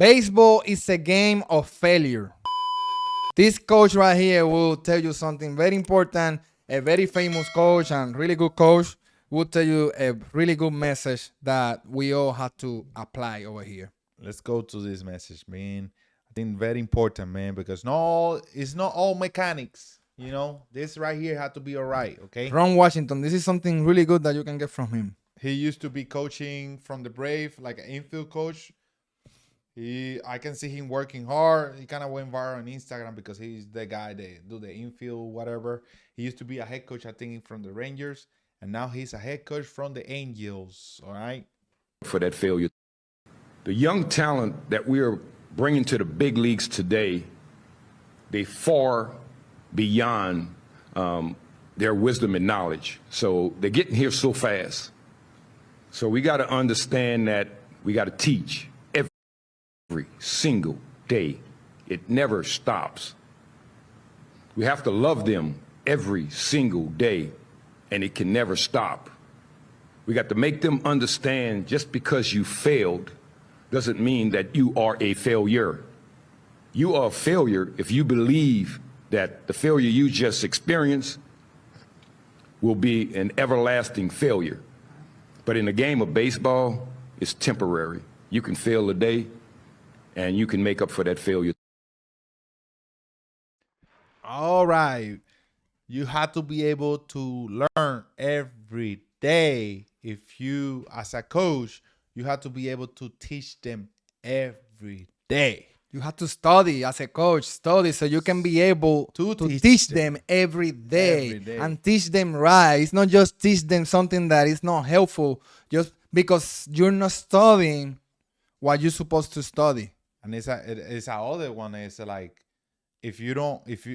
Baseball is a game of failure. This coach right here will tell you something very important. A very famous coach and really good coach will tell you a really good message that we all have to apply over here. Let's go to this message, man. I think very important, man, because no, it's not all mechanics. You know, this right here had to be all right, okay? Ron Washington, this is something really good that you can get from him. He used to be coaching from the Brave, like an infield coach. I can see him working hard. He kind of went viral on Instagram because he's the guy that do the infield, whatever. He used to be a head coach, I think, from the Rangers, and now he's a head coach from the Angels. All right. For that failure. The young talent that we are bringing to the big leagues today, they far beyond their wisdom and knowledge. So they're getting here so fast. So we got to understand that we got to teach every single day. It never stops. We have to love them every single day, and it can never stop. We got to make them understand just because you failed doesn't mean that you are a failure. You are a failure if you believe that the failure you just experienced will be an everlasting failure. But in the game of baseball, it's temporary. You can fail today, and you can make up for that failure. All right. You have to be able to learn every day. If you, as a coach, you have to be able to teach them every day. You have to study as a coach, study so you can be able to teach them every day and teach them right. It's not just teach them something that is not helpful just because you're not studying what you're supposed to study. And it's a other one. It's like if you don't, if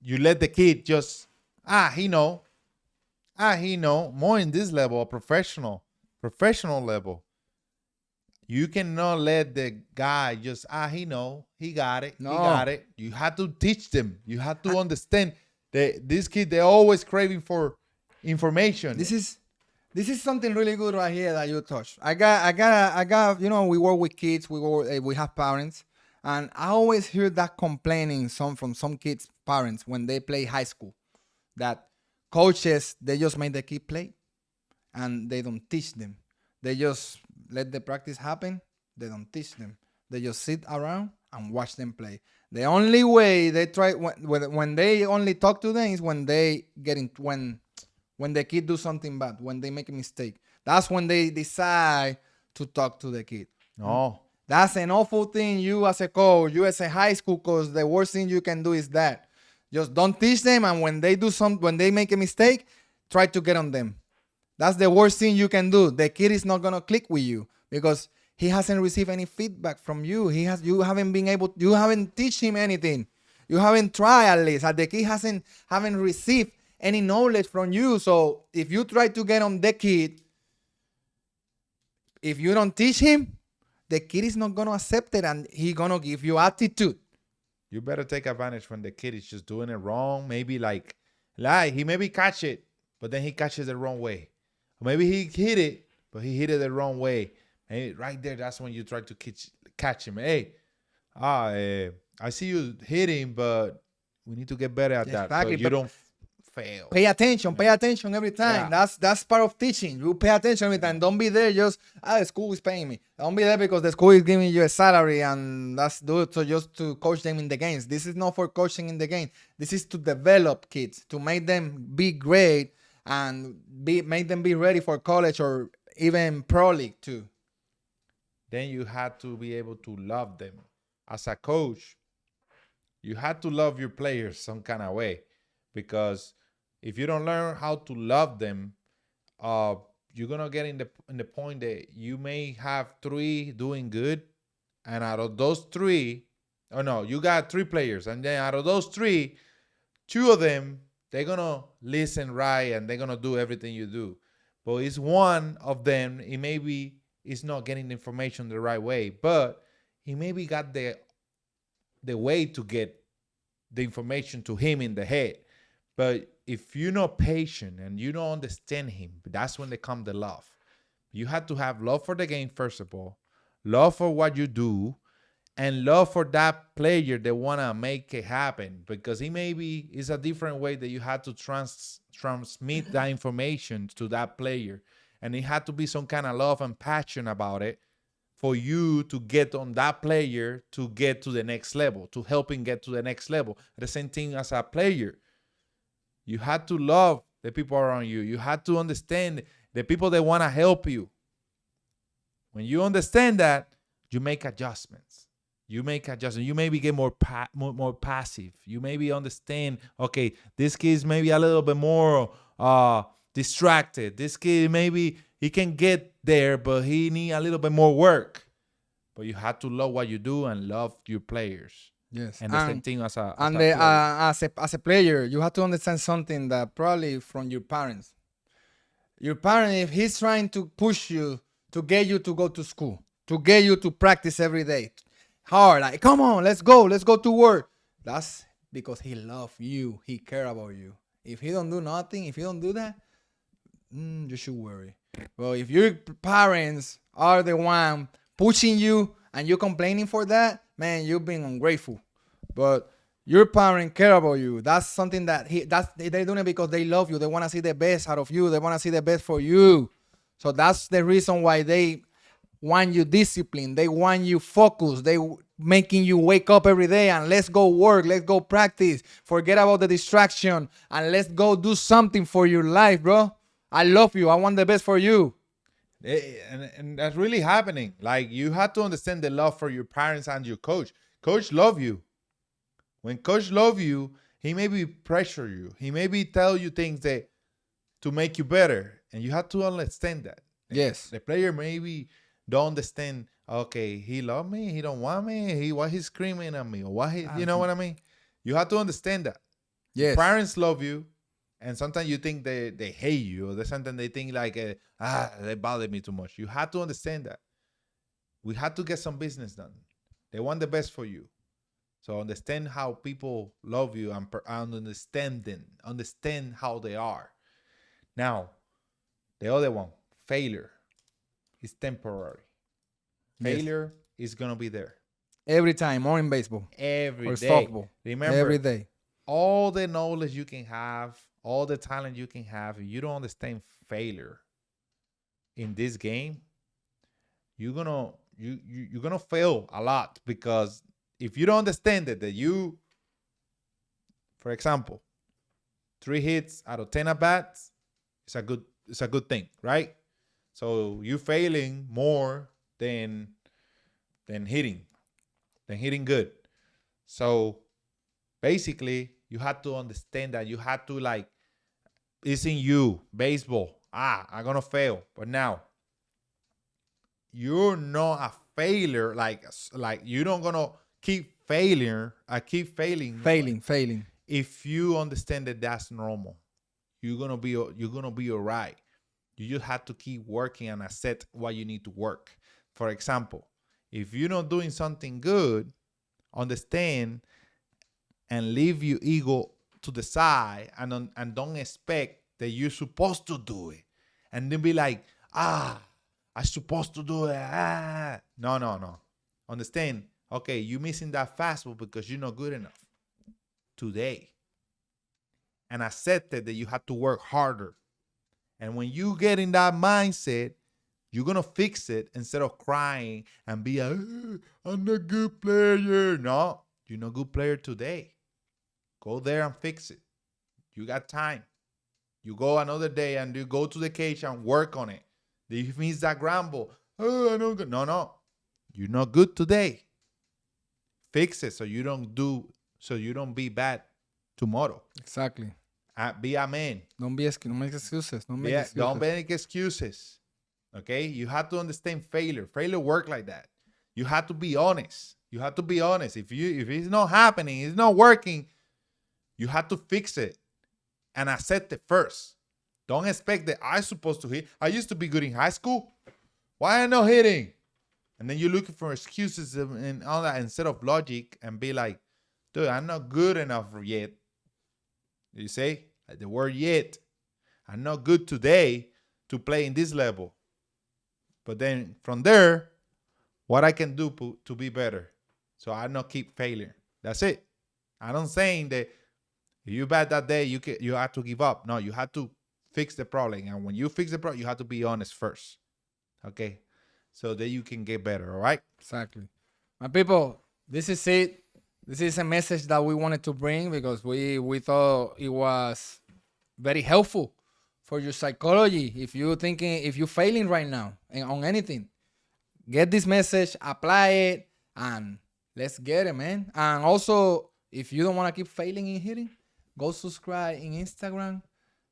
you let the kid just he know more in this level, a professional level. You cannot let the guy just he got it, No. he got it. You have to teach them. You have to understand that this kid, they're always craving for information. This is something really good right here that you touched. I got. You know, we work with kids. We have parents, and I always hear that complaining from some kids' parents when they play high school, that coaches they just make the kid play, and they don't teach them. They just let the practice happen. They don't teach them. They just sit around and watch them play. The only way they try when they only talk to them is when they get in when the kid do something bad, when they make a mistake. That's when they decide to talk to the kid. No. That's an awful thing. You as a coach, you as a high school coach, the worst thing you can do is that. Just don't teach them, and when they make a mistake, try to get on them. That's the worst thing you can do. The kid is not gonna click with you because he hasn't received any feedback from you. You haven't teach him anything. You haven't tried at least. The kid haven't received any knowledge from you. So if you try to get on the kid, if you don't teach him, the kid is not gonna accept it, and he's gonna give you attitude. You better take advantage when the kid is just doing it wrong. Maybe he maybe catch it, but then he catches it the wrong way. Or maybe he hit it, but he hit it the wrong way. Maybe right there, that's when you try to catch him. Hey, I see you hitting, but we need to get better at that. Exactly, So you don't fail. Pay attention every time. Yeah. That's part of teaching. You pay attention every time. Don't be there just the school is paying me. Don't be there because the school is giving you a salary and do it so just to coach them in the games. This is not for coaching in the game. This is to develop kids, to make them be great and make them be ready for college or even pro league too. Then you had to be able to love them. As a coach, you had to love your players some kind of way, because if you don't learn how to love them, you're gonna get in the point that you may have 3 doing good, and out of those 3, you got 3 players, and then out of those 3, 2 of them they're gonna listen right and they're gonna do everything you do, but it's one of them. It maybe is not getting the information the right way, but he maybe got the way to get the information to him in the head. But if you're not patient and you don't understand him, that's when they come the love. You have to have love for the game, first of all, love for what you do, and love for that player that want to make it happen, because it maybe is a different way that you had to transmit that information to that player, and it had to be some kind of love and passion about it for you to get on that player to get to the next level, to help him get to the next level. The same thing as a player. You had to love the people around you. You had to understand the people that want to help you. When you understand that, you make adjustments. You maybe get more passive. You maybe understand, okay, this kid's maybe a little bit more distracted. This kid, maybe he can get there, but he need a little bit more work. But you have to love what you do and love your players. Yes. And the same thing as a player. player. As a player, you have to understand something that probably from your parents. Your parent, if he's trying to push you to get you to go to school, to get you to practice every day, hard, like, come on, let's go to work. That's because he loves you. He care about you. If he don't do nothing, if he don't do that, you should worry. Well, if your parents are the one pushing you and you're complaining for that, man, you've been ungrateful. But your parents care about you. That's something that they're doing it because they love you. They want to see the best out of you. They want to see the best for you. So that's the reason why they want you disciplined. They want you focused. They making you wake up every day and let's go work. Let's go practice. Forget about the distraction and let's go do something for your life, bro. I love you. I want the best for you. And that's really happening. Like, you have to understand the love for your parents and your coach. Coach love you. When coach love you, he maybe pressure you. He maybe tell you things that to make you better. And you have to understand that. Yes. The player maybe don't understand, okay, he love me, he don't want me, why he's screaming at me, or why he, you know what I mean? You have to understand that. Yes. Parents love you, and sometimes you think they hate you, or there's something they think like, they bother me too much. You have to understand that. We have to get some business done. They want the best for you. So understand how people love you and understand how they are. Now, the other one, failure is temporary. Failure is going to be there. Every time, or in baseball. Every or day. softball. Remember, every day. All the knowledge you can have, all the talent you can have, if you don't understand failure in this game, you're gonna fail a lot. Because if you don't understand it, that you, for example, 3 hits out of 10 at bats, it's a good thing, right? So you failing more than hitting good. So basically, you have to understand that you have to, like, it's in you, baseball. I'm gonna fail, but now you're not a failure. Like you're not gonna keep failing. Failing. If you understand that that's normal, you're gonna be all right. You just have to keep working and accept what you need to work. For example, if you're not doing something good, understand and leave your ego to the side and don't expect that you're supposed to do it. And then be like, I'm supposed to do it. No. Understand, okay, you're missing that fastball because you're not good enough today. And accept that you have to work harder. And when you get in that mindset, you're going to fix it instead of crying and be like, I'm not a good player. No, you're not a good player today. Go there and fix it. You got time. You go another day and you go to the cage and work on it. If you miss that ground ball, I don't go. No. You're not good today. Fix it so you don't be bad tomorrow. Exactly. Be a man. Don't make excuses. Don't make excuses. Okay? You have to understand failure. Failure work like that. You have to be honest. If it's not happening, it's not working, you have to fix it and accept it first. Don't expect that I'm supposed to hit. I used to be good in high school. Why am I not hitting? And then you're looking for excuses and all that instead of logic and be like, dude, I'm not good enough yet. You say the word yet. I'm not good today to play in this level. But then from there, what I can do to be better, so I not keep failing. That's it. I'm not saying that if you bad that day, you have to give up. No, you have to fix the problem, and when you fix the problem, you have to be honest first. Okay, so that you can get better. All right. Exactly. My people, this is it. This is a message that we wanted to bring because we thought it was very helpful for your psychology. If you're failing right now on anything, get this message, apply it, and let's get it, man. And also, if you don't want to keep failing in hitting, go subscribe in Instagram,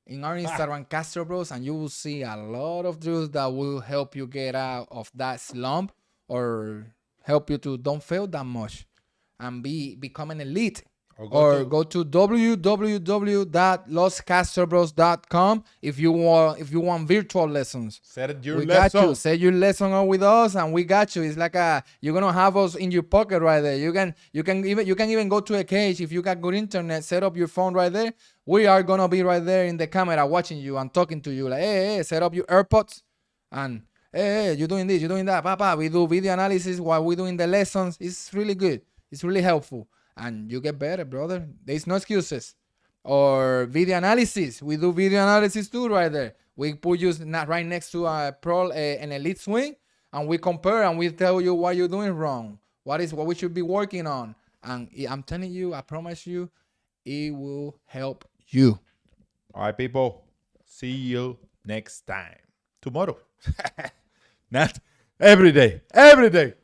in our Instagram, Castro Bros, and you will see a lot of drills that will help you get out of that slump or help you to don't fail that much and become an elite. Or go to www.loscastrobros.com if you want virtual lessons. Set your We lesson. got you. Set your lesson up with us, and we got you. It's like you're gonna have us in your pocket right there. You can even go to a cage if you got good internet. Set up your phone right there. We are gonna be right there in the camera watching you and talking to you. Like, hey, set up your AirPods, and hey, you're doing this, you're doing that. Papa, we do video analysis while we're doing the lessons. It's really good. It's really helpful, and you get better, brother. There's no excuses. Or video analysis. We do video analysis too right there. We put you right next to an elite swing, and we compare and we tell you what you're doing wrong. What we should be working on. And I'm telling you, I promise you, it will help you. All right, people. See you next time. Tomorrow. Not every day. Every day.